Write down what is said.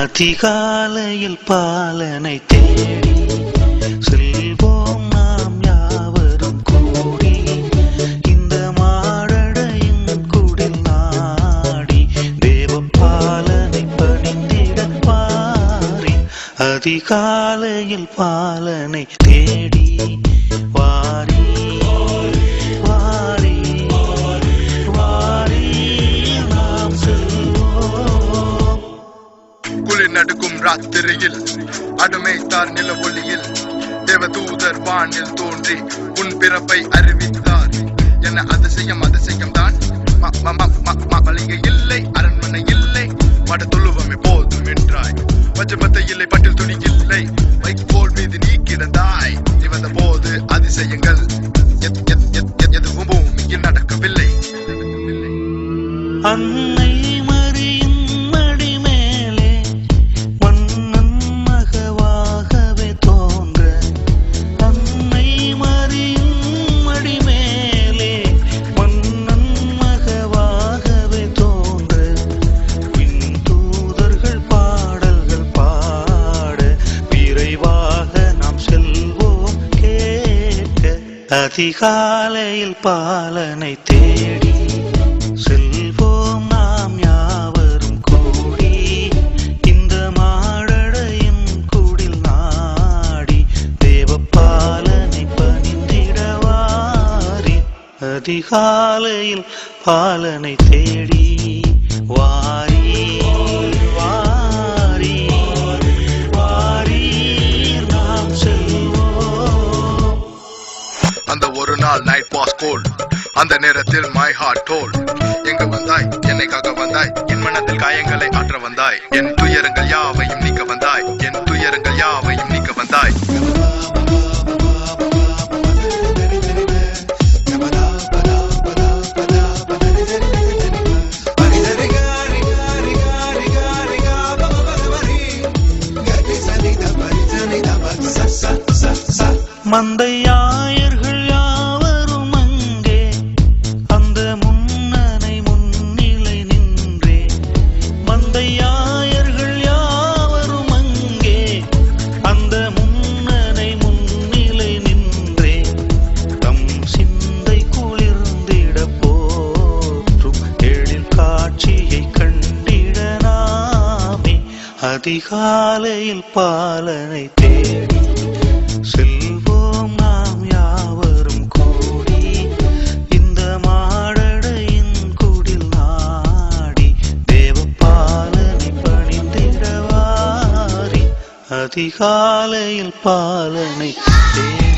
அதிகாலையில் பாலனை தேடி செல்வோம் நாம் யாவரும் கூடி இந்த மாடடையும் குடில் நாடி தேவ பாலனை பணிந்திட பாரி. அதிகாலையில் பாலனை தேடி வாரி வாரி வாரி நாம் செல்வோம். குளிர் நடுக்கும் ராத்திரியில் அடுமைத்தார் நில ஒளியில் தேவதூதர் வானில் தோன்றி உன் பிறப்பை அறிவித்தார். என்ன அதிசயம் அதிசயம் தான். மளிகை இல்லை, அரண்மனை இல்லை, மட தொழுவமே போதும் என்றாய். வஜமத்தை இல்லை, பட்டில் துணி இல்லை, வைக்கோல் மீது நீ கிடந்தாய். இவந்த போது அதிசயங்கள் எதுவும் பூமியில் நடக்கவில்லை. அன்னை மரியின் மடி மேலே மன்னன் மகவாகவே தோன்ற, அன்னை மரியின் மடி மேலே மன்னன் மகவாகவே தோன்ற, பின் தூதர்கள் பாடல்கள் பாட விரைவாக நாம் செல்வோம் கேட்க. அதிகாலையில் பாலனை தேடி செல்வோம் நாம் யாவரும் கூடி இந்த மாடடையும் குடில் நாடி தேவ பாலனை பணிந்திடவாரி. அதிகாலையில் பாலனை தேடி வாரி வாரி வாரி நாம் செல்வோம். அந்த ஒரு நாள் நைட் வாஸ் கோல்ட். அந்த நேரத்தில் மை ஹார்ட் டோல்ட். எங்கு வந்தாய், என்னைக்காக வந்தாய், என் மனத்தில் காயங்களை ஆற்ற வந்தாய். என் துயரங்கள் யாவையும் நீக்க வந்தாய், என் துயரங்கள் யாவையும் நீக்க வந்தாய். மந்தையாயர்கள் யாவரும் அங்கே அந்த முன்னனை முன்னிலை நின்றே. மந்தையாயர்கள் யாவரும் அங்கே அந்த முன்னனை முன்னிலை நின்றே. தம் சிந்தை குளிர்ந்திட போற்றும் எழில் காட்சியை கண்டிட நாமே. அதிகாலையில் பாலனை தேடி செல்வோம் நாம் யாவரும் கூடி இந்த மாடடையின் குடில் நாடி தேவ பாலனை பணிந்திடவாரி. அதிகாலையில் பாலனை தேடி